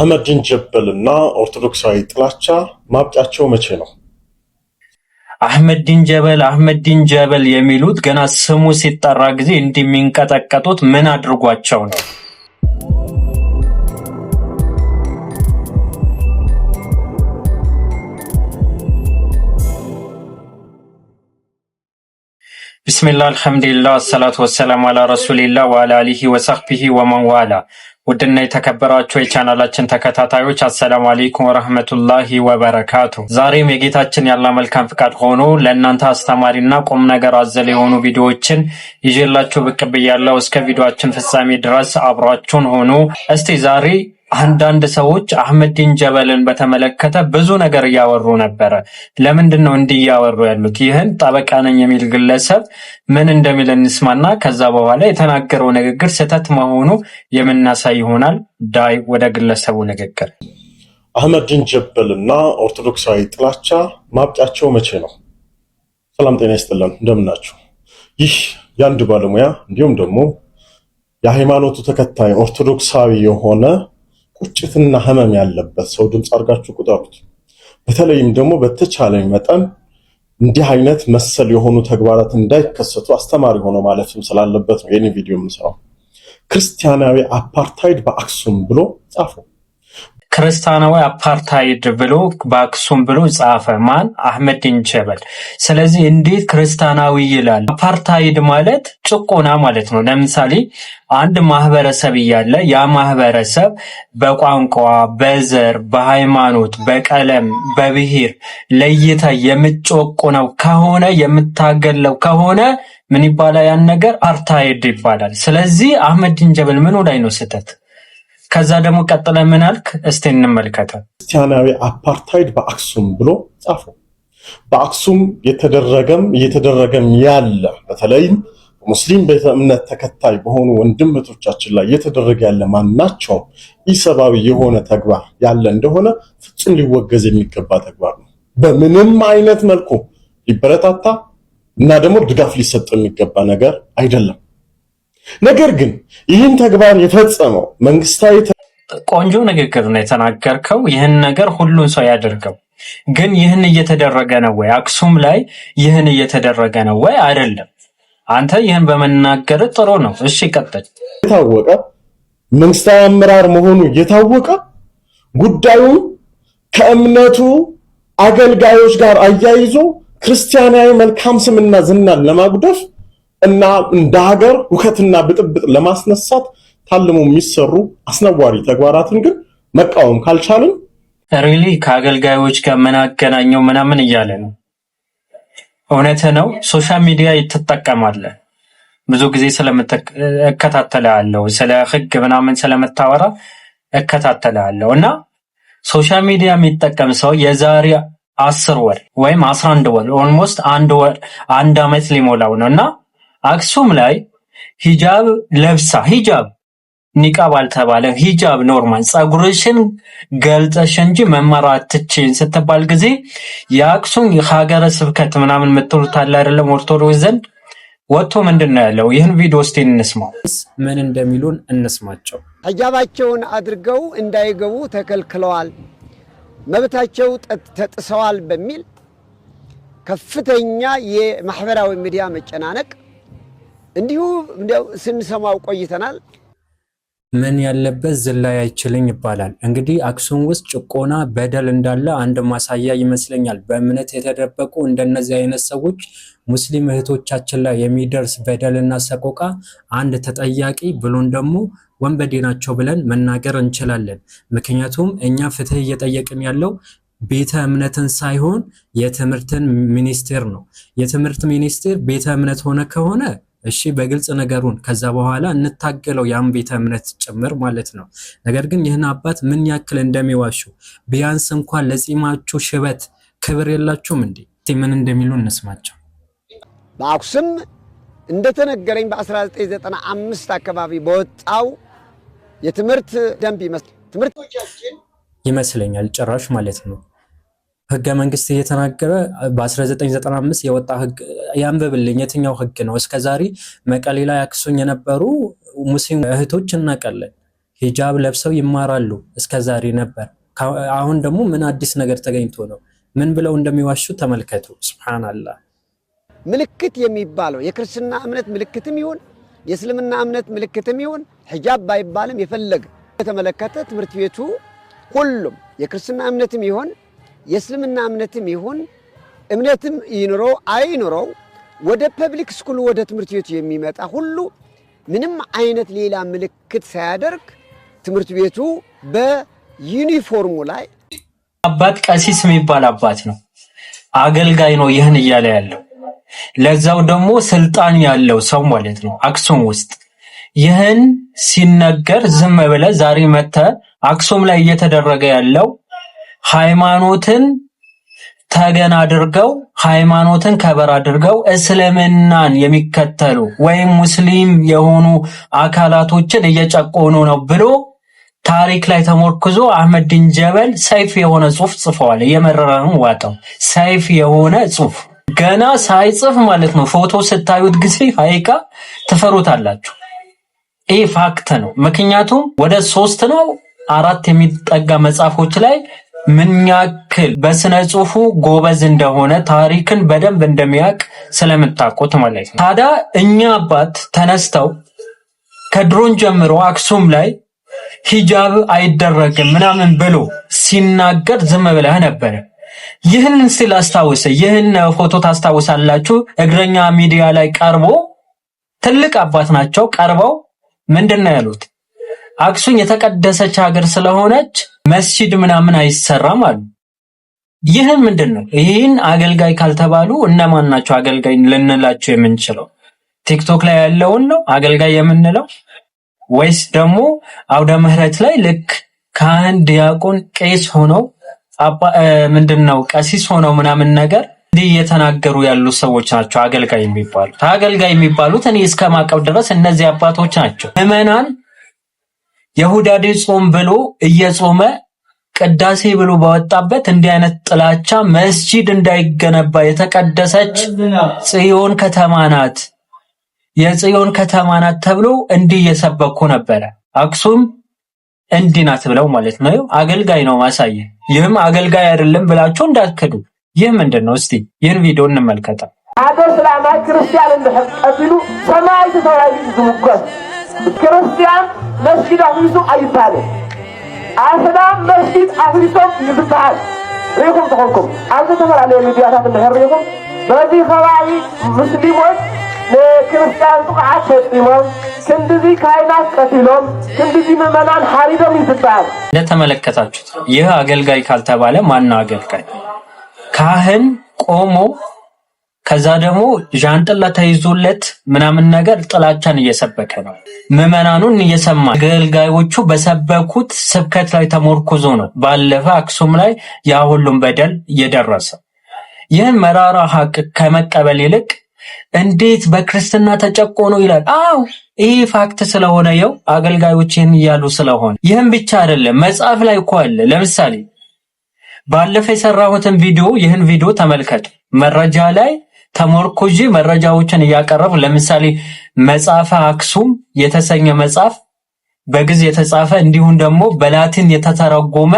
አህመዲን ጀበልና ኦርቶዶክሳዊ ጥላቻ ማብቂያቸው መቼ ነው? አህመዲን ጀበል የሚሉት ገና ስሙ ሲጠራ ጊዜ እንደሚንቀጠቀጡት ምን አድርጓቸው ነው? ቢስሚላህ አልሐምዱሊላህ ሰላቱ ወሰላሙ አላ ረሱሊላህ ወአላ አሊሂ ወሰህቢሂ ወመን ዋላ። ውድና የተከበራችሁ የቻናላችን ተከታታዮች አሰላሙ አለይኩም ወራህመቱላሂ ወበረካቱ። ዛሬም የጌታችን ያላህ መልካም ፍቃድ ሆኖ ለእናንተ አስተማሪና ቁም ነገር አዘል የሆኑ ቪዲዮዎችን ይዤላችሁ ብቅ ብያለሁ። እስከ ቪዲዮአችን ፍጻሜ ድረስ አብራችሁን ሆኑ። እስቲ ዛሬ አንዳንድ ሰዎች አህመዲን ጀበልን በተመለከተ ብዙ ነገር እያወሩ ነበረ። ለምንድን ነው እንዲህ እያወሩ ያሉት? ይህን ጠበቃ ነኝ የሚል ግለሰብ ምን እንደሚል እንስማና ከዛ በኋላ የተናገረው ንግግር ስህተት መሆኑ የምናሳይ ይሆናል። ዳይ ወደ ግለሰቡ ንግግር። አህመዲን ጀበልና ኦርቶዶክሳዊ ጥላቻ ማብቂያቸው መቼ ነው? ሰላም ጤና ይስጥልን፣ እንደምናችሁ። ይህ የአንድ ባለሙያ እንዲሁም ደግሞ የሃይማኖቱ ተከታይ ኦርቶዶክሳዊ የሆነ ቁጭትና ህመም ያለበት ሰው ድምጽ አድርጋችሁ ቁጠሩት። በተለይም ደግሞ በተቻለኝ መጠን እንዲህ አይነት መሰል የሆኑ ተግባራት እንዳይከሰቱ አስተማሪ ሆኖ ማለፍም ስላለበት ነው የኔ ቪዲዮ የምሰራው። ክርስቲያናዊ አፓርታይድ በአክሱም ብሎ ጻፈው። ክርስቲያናዊ አፓርታይድ ብሎ በአክሱም ብሎ ጻፈ። ማን? አህመዲን ጀበል። ስለዚህ እንዴት ክርስቲያናዊ ይላል? አፓርታይድ ማለት ጭቆና ማለት ነው። ለምሳሌ አንድ ማህበረሰብ እያለ ያ ማህበረሰብ በቋንቋ፣ በዘር፣ በሃይማኖት፣ በቀለም፣ በብሔር ለይታ የምትጨቆነው ከሆነ የምታገለው ከሆነ ምን ይባላል? ያን ነገር አፓርታይድ ይባላል። ስለዚህ አህመዲን ጀበል ምኑ ላይ ነው ስህተት? ከዛ ደግሞ ቀጥለ ምን አልክ? እስቲ እንመልከተ። ክርስቲያናዊ አፓርታይድ በአክሱም ብሎ ጻፈው። በአክሱም እየተደረገም ያለ በተለይም ሙስሊም ቤተ እምነት ተከታይ በሆኑ ወንድምቶቻችን ላይ እየተደረገ ያለ ማናቸውም ኢሰባዊ የሆነ ተግባር ያለ እንደሆነ ፍጹም ሊወገዝ የሚገባ ተግባር ነው። በምንም አይነት መልኩ ሊበረታታ እና ደግሞ ድጋፍ ሊሰጥ የሚገባ ነገር አይደለም። ነገር ግን ይህን ተግባር የፈጸመው መንግስታዊ ቆንጆ ንግግር ነው የተናገርከው። ይህን ነገር ሁሉን ሰው ያደርገው። ግን ይህን እየተደረገ ነው ወይ? አክሱም ላይ ይህን እየተደረገ ነው ወይ? አይደለም። አንተ ይህን በመናገር ጥሩ ነው። እሺ ቀጥል። የታወቀ መንግስታዊ አመራር መሆኑ የታወቀ ጉዳዩ ከእምነቱ አገልጋዮች ጋር አያይዞ ክርስቲያናዊ መልካም ስምና ዝናን ለማጉደፍ እና እንደ ሀገር ሁከትና ብጥብጥ ለማስነሳት ታልሞ የሚሰሩ አስነዋሪ ተግባራትን ግን መቃወም ካልቻልን ሪሊ ከአገልጋዮች ጋር ምን አገናኘው ምናምን እያለ ነው። እውነት ነው። ሶሻል ሚዲያ ትጠቀማለህ። ብዙ ጊዜ እከታተላለሁ፣ ስለ ህግ ምናምን ስለምታወራ እከታተላለሁ እና ሶሻል ሚዲያ የሚጠቀም ሰው የዛሬ 10 ወር ወይም 11 ወር ኦልሞስት አንድ አመት ሊሞላው ነው እና አክሱም ላይ ሂጃብ ለብሳ ሂጃብ ኒቃብ አልተባለ ሂጃብ ኖርማል ጸጉርሽን ገልጠሽ እንጂ መማር አትችይም ስትባል ጊዜ የአክሱም ሀገረ ስብከት ምናምን የምትሉት አለ አይደለም ኦርቶዶክስ ዘንድ ወጥቶ ምንድነው ያለው? ይህን ቪዲዮ እስቲ እንስማው። ምን እንደሚሉን እንስማቸው። ሂጃባቸውን አድርገው እንዳይገቡ ተከልክለዋል፣ መብታቸው ተጥሰዋል በሚል ከፍተኛ የማህበራዊ ሚዲያ መጨናነቅ እንዲሁ ስንሰማው ቆይተናል። ምን ያለበት ዝላይ አይችልኝ ይባላል። እንግዲህ አክሱም ውስጥ ጭቆና በደል እንዳለ አንድ ማሳያ ይመስለኛል። በእምነት የተደበቁ እንደነዚህ አይነት ሰዎች ሙስሊም እህቶቻችን ላይ የሚደርስ በደልና ሰቆቃ አንድ ተጠያቂ ብሎን ደግሞ ወንበዴ ናቸው ብለን መናገር እንችላለን። ምክንያቱም እኛ ፍትህ እየጠየቅን ያለው ቤተ እምነትን ሳይሆን የትምህርትን ሚኒስቴር ነው። የትምህርት ሚኒስቴር ቤተ እምነት ሆነ ከሆነ እሺ በግልጽ ነገሩን ከዛ በኋላ እንታገለው ያን ቤተ እምነት ጭምር ማለት ነው። ነገር ግን ይህን አባት ምን ያክል እንደሚዋሹ ቢያንስ እንኳን ለጺማቸው ሽበት ክብር የላቸውም እንዴ? ምን እንደሚሉ እንስማቸው። በአክሱም እንደተነገረኝ በ1995 አካባቢ በወጣው የትምህርት ደንብ ይመስለኛል ጭራሽ ማለት ነው ህገ መንግስት እየተናገረ በ1995 የወጣ ህግ ያንበብልኝ። የትኛው ህግ ነው? እስከዛሬ መቀሌ ላይ አክሱም የነበሩ ሙስሊም እህቶች እናቀለን ሂጃብ ለብሰው ይማራሉ እስከዛሬ ነበር። አሁን ደግሞ ምን አዲስ ነገር ተገኝቶ ነው? ምን ብለው እንደሚዋሹ ተመልከቱ። ሱብሃንአላህ። ምልክት የሚባለው የክርስትና እምነት ምልክትም ይሁን የእስልምና እምነት ምልክትም ይሁን ሂጃብ ባይባልም የፈለገ የተመለከተ ትምህርት ቤቱ ሁሉም የክርስትና እምነትም ይሁን የእስልምና እምነትም ይሁን እምነትም ይኖረው አይኖረው ወደ ፐብሊክ ስኩል ወደ ትምህርት ቤቱ የሚመጣ ሁሉ ምንም አይነት ሌላ ምልክት ሳያደርግ ትምህርት ቤቱ በዩኒፎርሙ ላይ አባት ቀሲስ የሚባል አባት ነው፣ አገልጋይ ነው ይህን እያለ ያለው። ለዛው ደግሞ ስልጣን ያለው ሰው ማለት ነው አክሱም ውስጥ። ይህን ሲነገር ዝም ብለህ ዛሬ መጥተህ አክሱም ላይ እየተደረገ ያለው ሃይማኖትን ተገን አድርገው ሃይማኖትን ከበር አድርገው እስልምናን የሚከተሉ ወይም ሙስሊም የሆኑ አካላቶችን እየጨቆኑ ነው ብሎ ታሪክ ላይ ተሞርክዞ አህመዲን ጀበል ሰይፍ የሆነ ጽሑፍ ጽፈዋል። የመረራውን ዋጣው ሰይፍ የሆነ ጽሑፍ ገና ሳይጽፍ ማለት ነው። ፎቶ ስታዩት ጊዜ ሀይቃ ትፈሩታላችሁ። ይህ ፋክት ነው። ምክንያቱም ወደ 3 ነው 4 የሚጠጋ መጽሐፎች ላይ ምን ያክል በስነ ጽሑፉ ጎበዝ እንደሆነ ታሪክን በደንብ እንደሚያውቅ ስለምታውቁት ማለት ነው። ታዲያ እኛ አባት ተነስተው ከድሮን ጀምሮ አክሱም ላይ ሂጃብ አይደረግም ምናምን ብሎ ሲናገር ዝም ብለህ ነበር። ይህን ሲል አስታውሰ ይህን ፎቶ ታስታውሳላችሁ። እግረኛ ሚዲያ ላይ ቀርቦ ትልቅ አባት ናቸው። ቀርበው ምንድነው ያሉት? አክሱም የተቀደሰች ሀገር ስለሆነች መስጂድ ምናምን አይሰራም አሉ። ይህ ምንድነው? ይህን አገልጋይ ካልተባሉ እነማን ናቸው አገልጋይ ልንላቸው የምንችለው? ቲክቶክ ላይ ያለውን ነው አገልጋይ የምንለው ወይስ ደግሞ አውደ ምህረት ላይ ልክ ካህን፣ ዲያቆን፣ ቄስ ሆነው ምንድነው ቀሲስ ሆነው ምናምን ነገር እንዲህ እየተናገሩ ያሉ ሰዎች ናቸው አገልጋይ የሚባሉት? አገልጋይ የሚባሉት እኔ እስከማቀብ ድረስ እነዚህ አባቶች ናቸው። ምዕመናን የሁዳዴ ጾም ብሎ እየጾመ ቅዳሴ ብሎ ባወጣበት እንዲህ አይነት ጥላቻ መስጂድ እንዳይገነባ የተቀደሰች ጽዮን ከተማ ናት የጽዮን ከተማ ናት ተብሎ እንዲህ እየሰበኩ ነበረ። አክሱም እንዲህ ናት ብለው ማለት ነው። አገልጋይ ነው ማሳየ። ይህም አገልጋይ አይደለም ብላችሁ እንዳትከዱ። ይህ ምንድነው? እስቲ ይህን ቪዲዮ እንመልከታ። አገር ሰላማ ክርስቲያን እንደሐቀቢሉ ሰማይ ተወራይ ዝሙከስ ክርስቲያን መስጊድ አፍሪሱ አይባልም። አስላም መስጊድ አፍሪሶም ይብታል። ሪኩም ተቆልኩም አንተ ተፈራለ ሚዲያታት እንደህሪኩም በዚህ ከባቢ ሙስሊሞች ለክርስቲያን ጥቃት ፈጽመው እንደዚህ ካይናት ቀትሎም እንደዚህ ምዕመናን ሐሪዶም ይዝባል። እንደተመለከታችሁት ይህ አገልጋይ ካልተባለ ማን አገልጋይ? ካህን ቆሞ ከዛ ደግሞ ዣንጥላ ተይዞለት ምናምን ነገር ጥላቻን እየሰበከ ነው። ምዕመናኑን እየሰማ አገልጋዮቹ በሰበኩት ስብከት ላይ ተሞርኩዞ ነው ባለፈ አክሱም ላይ ያ ሁሉም በደል እየደረሰ። ይህን መራራ ሀቅ ከመቀበል ይልቅ እንዴት በክርስትና ተጨቆኑ ይላል። አዎ ይህ ፋክት ስለሆነ የው አገልጋዮች ይህን እያሉ ስለሆነ። ይህም ብቻ አይደለም መጽሐፍ ላይ እኮ አለ። ለምሳሌ ባለፈ የሰራሁትን ቪዲዮ ይህን ቪዲዮ ተመልከቱ። መረጃ ላይ ተሞርኩጂ መረጃዎችን እያቀረቡ ለምሳሌ መጽሐፈ አክሱም የተሰኘ መጽሐፍ በግዕዝ የተጻፈ እንዲሁም ደግሞ በላቲን የተተረጎመ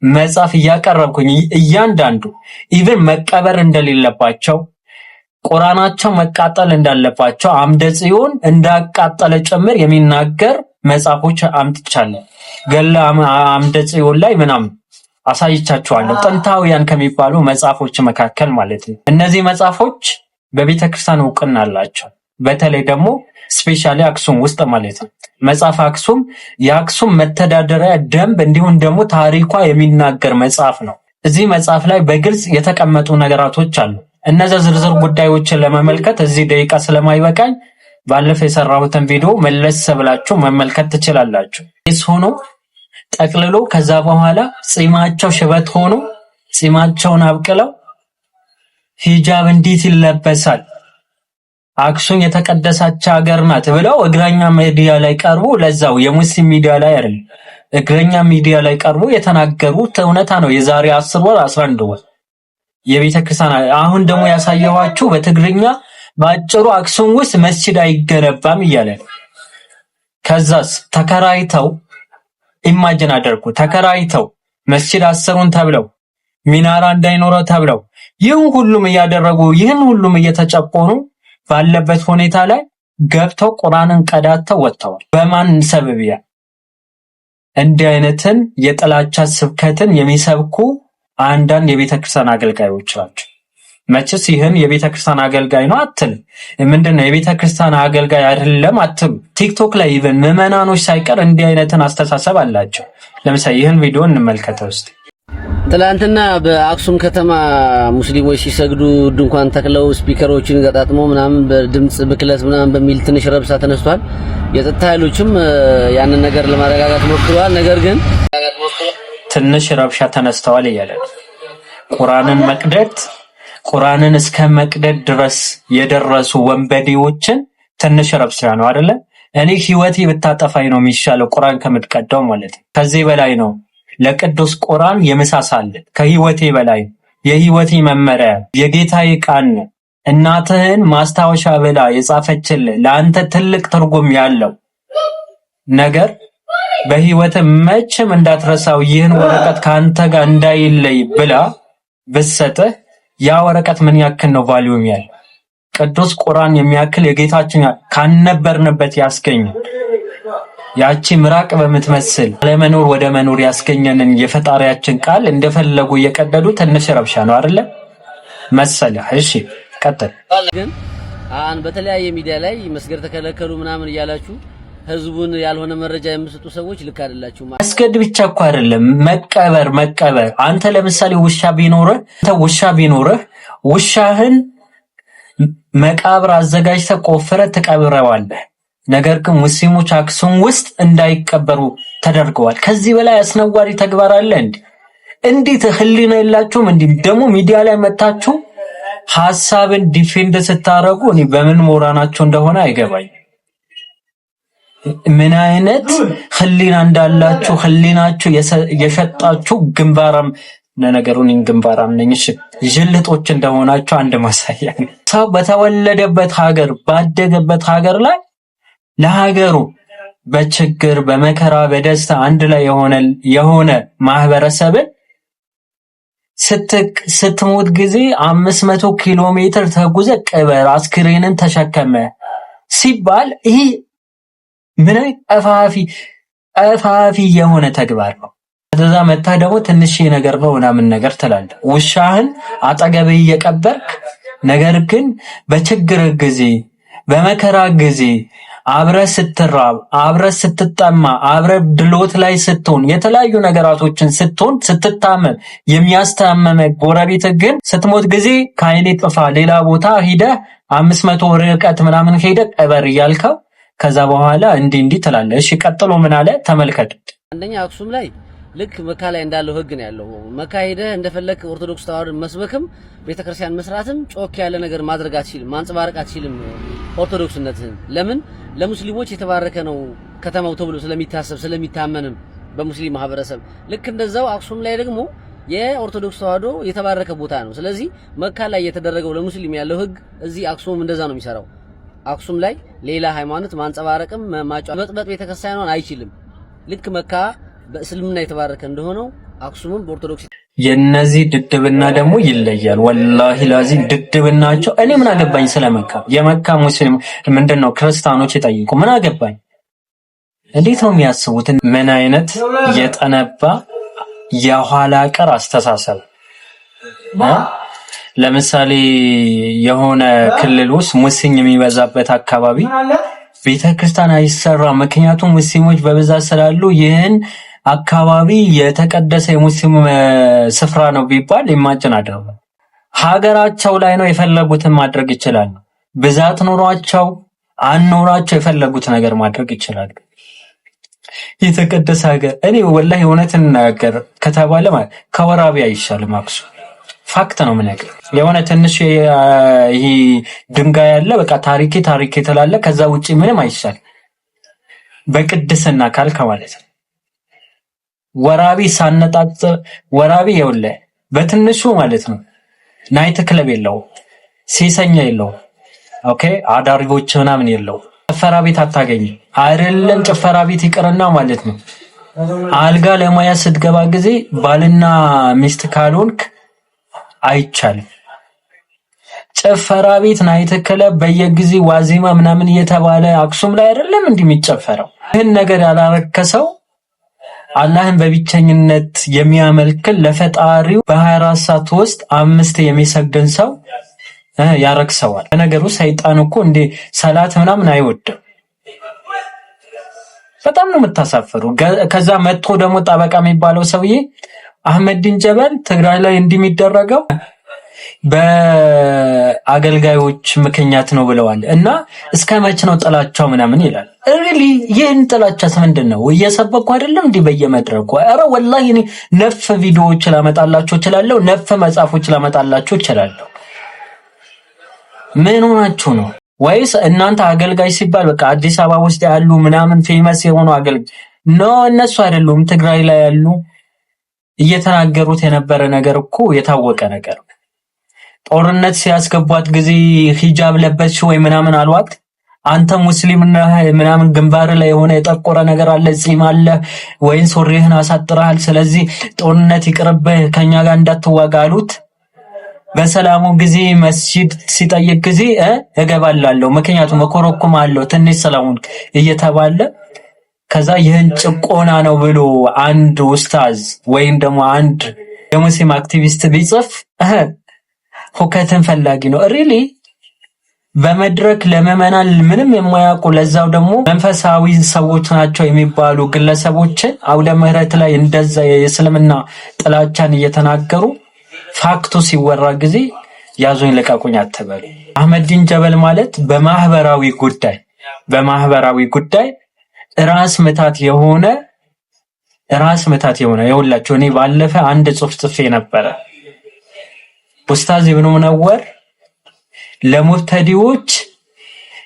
መጽሐፍ እያቀረብኩኝ እያንዳንዱ ኢቭን መቀበር እንደሌለባቸው ቁርአናቸው መቃጠል እንዳለባቸው አምደ ጽዮን እንዳቃጠለ ጭምር የሚናገር መጽሐፎች አምጥቻለሁ። ገለ አምደ ጽዮን ላይ ምናምን አሳይቻችኋለሁ። ጥንታውያን ከሚባሉ መጽሐፎች መካከል ማለት ነው። እነዚህ መጽሐፎች በቤተክርስቲያን እውቅና አላቸው። በተለይ ደግሞ ስፔሻሊ አክሱም ውስጥ ማለት ነው። መጽሐፍ አክሱም የአክሱም መተዳደሪያ ደንብ እንዲሁም ደግሞ ታሪኳ የሚናገር መጽሐፍ ነው። እዚህ መጽሐፍ ላይ በግልጽ የተቀመጡ ነገራቶች አሉ። እነዛ ዝርዝር ጉዳዮችን ለመመልከት እዚህ ደቂቃ ስለማይበቃኝ ባለፈ የሰራሁትን ቪዲዮ መለስ ብላችሁ መመልከት ትችላላችሁ። እስ ሆኖ ጠቅልሎ ከዛ በኋላ ጺማቸው ሽበት ሆኖ ጺማቸውን አብቅለው ሂጃብ እንዴት ይለበሳል አክሱም የተቀደሰች ሀገር ናት ብለው እግረኛ ሚዲያ ላይ ቀርቦ ለዛው የሙስሊም ሚዲያ ላይ አይደል እግረኛ ሚዲያ ላይ ቀርቦ የተናገሩት እውነታ ነው። የዛሬ 10 ወር 11 ወር የቤተክርስቲያን አሁን ደግሞ ያሳየኋችሁ በትግርኛ ባጭሩ አክሱም ውስጥ መስጂድ አይገነባም እያለ ከዛስ ተከራይተው ኢማጂን አድርጉ። ተከራይተው መስጂድ አሰሩን ተብለው ሚናራ እንዳይኖረው ተብለው ይህን ሁሉም እያደረጉ ይህን ሁሉም እየተጨቆኑ ባለበት ሁኔታ ላይ ገብተው ቁርአንን ቀዳተው ወጥተዋል። በማን ሰበብያ? እንዲህ አይነትን የጥላቻ ስብከትን የሚሰብኩ አንዳንድ የቤተክርስቲያን አገልጋዮች ናቸው። መቼስ ይህን የቤተክርስቲያን አገልጋይ ነው አትል፣ ምንድነው የቤተክርስቲያን አገልጋይ አይደለም አትል። ቲክቶክ ላይ ኢቭን ምዕመናኖች ሳይቀር እንዲህ አይነትን አስተሳሰብ አላቸው። ለምሳሌ ይህን ቪዲዮ እንመልከተው እስቲ። ትላንትና በአክሱም ከተማ ሙስሊሞች ሲሰግዱ ድንኳን ተክለው ስፒከሮችን ገጣጥመው ምናምን በድምጽ ብክለት ምናምን በሚል ትንሽ ረብሻ ተነስቷል። የጸጥታ ኃይሎችም ያንን ነገር ለማረጋጋት ሞክረዋል። ነገር ግን ትንሽ ረብሻ ተነስተዋል እያለ ቁርአንን እስከ መቅደድ ድረስ የደረሱ ወንበዴዎችን ትንሽ ረብሻ ነው አይደለ? እኔ ህይወቴ ብታጠፋኝ ነው የሚሻለው ቁርአን ከምትቀደው ማለት ነው። ከዚህ በላይ ነው ለቅዱስ ቁርአን የመሳሳለት ከህይወቴ በላይ የህይወቴ መመሪያ የጌታዬ ቃል ነው። እናትህን ማስታወሻ ብላ የጻፈችልህ ለአንተ ትልቅ ትርጉም ያለው ነገር በህይወት መቼም እንዳትረሳው ይህን ወረቀት ካንተ ጋር እንዳይለይ ብላ ብትሰጥህ ያ ወረቀት ምን ያክል ነው ቫልዩም ያለው? ቅዱስ ቁርአን የሚያክል የጌታችን ካነበርንበት ያስገኛል። ያቺ ምራቅ በምትመስል ለመኖር ወደ መኖር ያስገኘንን የፈጣሪያችን ቃል እንደፈለጉ እየቀደዱ ትንሽ ረብሻ ነው አይደለ መሰለህ? እሺ ቀጥል። ግን በተለያየ ሚዲያ ላይ መስገድ ተከለከሉ ምናምን እያላችሁ ህዝቡን ያልሆነ መረጃ የምትሰጡ ሰዎች ልክ አይደላችሁ። መስገድ ብቻ እኮ አይደለም መቀበር። አንተ ለምሳሌ ውሻ ቢኖርህ ውሻህን መቃብር አዘጋጅተህ ቆፍረህ ትቀብረዋለህ። ነገር ግን ሙስሊሞች አክሱም ውስጥ እንዳይቀበሩ ተደርገዋል። ከዚህ በላይ አስነዋሪ ተግባር አለ እንዴ? እንዴት ህሊና የላችሁም እንዴ? ደግሞ ሚዲያ ላይ መታችሁ ሐሳብን ዲፌንድ ስታረጉ እኔ በምን ሞራናችሁ እንደሆነ አይገባኝ። ምን አይነት ህሊና እንዳላችሁ ህሊናችሁ የሸጣችሁ ግንባራም ለነገሩን ግንባራም ነኝ እሺ ጅልጦች እንደሆናችሁ አንድ ማሳያ ነው። ሰው በተወለደበት ሀገር ባደገበት ሀገር ላይ ለሀገሩ በችግር በመከራ በደስታ አንድ ላይ የሆነ ማህበረሰብን ስትሞት ጊዜ 500 ኪሎ ሜትር ተጉዘ ቅበር አስክሬንን ተሸከመ ሲባል ይሄ ምን ጠፋፊ የሆነ ተግባር ነው። ከዛ መጣ ደግሞ ትንሽ ነገር ነው ምናምን ነገር ትላለህ። ውሻህን አጠገብህ እየቀበርክ ነገር ግን በችግር ጊዜ በመከራ ጊዜ አብረህ ስትራብ አብረህ ስትጠማ አብረህ ድሎት ላይ ስትሆን የተለያዩ ነገራቶችን ስትታመም የሚያስታመመ ጎረቤት ግን ስትሞት ጊዜ ከአይኔ ጥፋ ሌላ ቦታ ሄደህ 500 ርቀት ምናምን ሄደህ ቀበር እያልከው ከዛ በኋላ እንዲህ ትላለህ። እሺ ቀጥሎ ምን አለ ተመልከቱ። አንደኛ አክሱም ላይ ልክ መካ ላይ እንዳለው ህግ ነው ያለው። መካ ሄደህ እንደፈለክ ኦርቶዶክስ ተዋህዶ መስበክም ቤተክርስቲያን መስራትም ጮክ ያለ ነገር ማድረግ አትችልም፣ ማንጸባረቅ አትችልም ኦርቶዶክስነትህን። ለምን? ለሙስሊሞች የተባረከ ነው ከተማው ተብሎ ስለሚታሰብ ስለሚታመንም በሙስሊም ማህበረሰብ። ልክ እንደዛው አክሱም ላይ ደግሞ የኦርቶዶክስ ተዋህዶ የተባረከ ቦታ ነው። ስለዚህ መካ ላይ የተደረገው ለሙስሊም ያለው ህግ እዚህ አክሱም እንደዛ ነው የሚሰራው። አክሱም ላይ ሌላ ሃይማኖት ማንጸባረቅም ማጫበጥ ቤተክርስቲያኗን አይችልም። ልክ መካ በእስልምና የተባረከ እንደሆነው አክሱምም በኦርቶዶክስ። የነዚህ ድድብና ደግሞ ይለያል። ወላሂ ላዚም ድድብናቸው እኔ ምን አገባኝ ስለመካ። የመካ ሙስሊም ምንድነው ክርስቲያኖች ይጠይቁ ምን አገባኝ። እንዴት ነው የሚያስቡት? ምን አይነት የጠነባ የኋላ ቀር አስተሳሰብ። ለምሳሌ የሆነ ክልል ውስጥ ሙስሊም የሚበዛበት አካባቢ ቤተክርስቲያን አይሰራም፣ ምክንያቱም ሙስሊሞች በብዛት ስላሉ ይህን አካባቢ የተቀደሰ የሙስሊም ስፍራ ነው ቢባል ኢማጂን አድርጉ። ሀገራቸው ላይ ነው የፈለጉትን ማድረግ ይችላሉ። ብዛት ኖሯቸው አንኖራቸው የፈለጉት ነገር ማድረግ ይችላሉ። የተቀደሰ ሀገር እኔ ወላሂ እውነትን ነገር ከተባለ ማለት ከወራቢ አይሻልም አክሱም። ፋክት ነው የምነግር። የሆነ ትንሽ ይሄ ድንጋይ ያለ በቃ ታሪኬ ትላለህ። ከዛ ውጪ ምንም አይሻል በቅድስና ካልከ ማለት ነው። ወራቢ ሳነጣጥር ወራቢ ይኸውልህ በትንሹ ማለት ነው ናይት ክለብ የለው፣ ሴሰኛ የለው፣ ኦኬ አዳሪዎች ምናምን የለው፣ ጭፈራ ቤት አታገኝ። አይደለም ጭፈራ ቤት ይቅርና ማለት ነው አልጋ ለመያዝ ስትገባ ጊዜ ባልና ሚስት ካልሆንክ አይቻልም። ጭፈራ ቤት ናይት ክለብ በየጊዜው ዋዜማ ምናምን እየተባለ አክሱም ላይ አይደለም እንዲህ የሚጨፈረው። ይህን ነገር ያላረከሰው አላህን በብቸኝነት የሚያመልክን ለፈጣሪው በ24 ሰዓት ውስጥ 5 የሚሰግድን ሰው ያረክሰዋል። በነገሩ ሰይጣን እኮ እንደ ሰላት ምናምን አይወድም። በጣም ነው የምታሳፍሩ። ከዛ መጥቶ ደግሞ ጠበቃ የሚባለው ሰውዬ አህመዲን ጀበል ትግራይ ላይ እንደሚደረገው በአገልጋዮች ምክንያት ነው ብለዋል እና እስከ መቼ ነው ጥላቻው ምናምን ይላል። ሪሊ ይህን ጥላቻስ ምንድነው? እየሰበኩ አይደለም እንዲህ በየመድረኩ። ኧረ ወላሂ እኔ ነፍ ቪዲዮዎች ላመጣላችሁ እችላለሁ፣ ነፍ መጽሐፎች ላመጣላችሁ እችላለሁ። ምን ሆናችሁ ነው? ወይስ እናንተ አገልጋይ ሲባል በቃ አዲስ አበባ ውስጥ ያሉ ምናምን ፌመስ የሆኑ አገልጋይ ነው? እነሱ አይደሉም ትግራይ ላይ ያሉ እየተናገሩት የነበረ ነገር እኮ የታወቀ ነገር። ጦርነት ሲያስገቧት ጊዜ ሂጃብ ለበስሽ ወይ ምናምን አልዋት። አንተ ሙስሊም ነህ ምናምን ግንባር ላይ የሆነ የጠቆረ ነገር አለ፣ ጺም አለ ወይን ሱሪህን አሳጥረሃል፣ ስለዚህ ጦርነት ይቅርብህ ከኛ ጋር እንዳትዋጋ አሉት። በሰላሙ ጊዜ መስጂድ ሲጠይቅ ጊዜ እገባላለሁ ምክንያቱም እኮረኩማለሁ ትንሽ ሰላሙን እየተባለ ከዛ ይህን ጭቆና ነው ብሎ አንድ ኡስታዝ ወይም ደግሞ አንድ የሙስሊም አክቲቪስት ቢጽፍ ሁከትን ፈላጊ ነው። ሪሊ በመድረክ ለመመናል ምንም የማያውቁ ለዛው ደግሞ መንፈሳዊ ሰዎች ናቸው የሚባሉ ግለሰቦችን አውደ ምህረት ላይ እንደዛ የእስልምና ጥላቻን እየተናገሩ ፋክቱ ሲወራ ጊዜ ያዙኝ ለቃቁኝ አትበሉ። አህመዲን ጀበል ማለት በማህበራዊ ጉዳይ ራስ ምታት የሆነ የሁላችሁ እኔ ባለፈ አንድ ጽሑፍ ጽፌ ነበረ። ኡስታዝ ኢብኑ ሙነወር ለሙብተዲዎች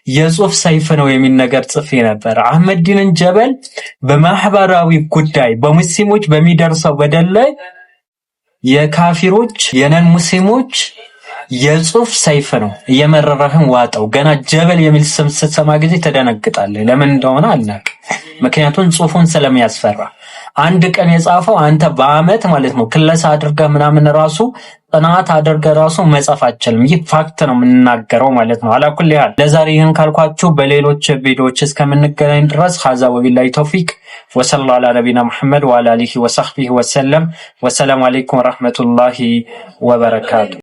የጽሑፍ ሰይፍ ነው የሚል ነገር ጽፌ ነበር። አህመዲን ጀበል በማህበራዊ ጉዳይ በሙስሊሞች በሚደርሰው በደል ላይ የካፊሮች የነን ሙስሊሞች የጽሑፍ ሰይፍ ነው። እየመረረህን ዋጠው። ገና ጀበል የሚል ስም ስትሰማ ጊዜ ተደነግጣለህ። ለምን እንደሆነ አልናቅ። ምክንያቱም ጽሑፉን ስለሚያስፈራ። አንድ ቀን የጻፈው አንተ በአመት ማለት ነው ክለሳ አድርገህ ምናምን ራሱ ጥናት አድርገህ ራሱ መጻፍ አትችልም። ይህ ፋክት ነው የምንናገረው ማለት ነው። አላኩል ያህል ለዛሬ ይህን ካልኳችሁ በሌሎች ቪዲዮዎች እስከምንገናኝ ድረስ ሀዛ ወቢላሂ ተውፊቅ ወሰለላሁ ዐላ ነቢና ሙሐመድ ወዐላ አሊሂ ወሰህቢሂ ወሰለም። ወሰላሙ አለይኩም ወራህመቱላሂ ወበረካቱ።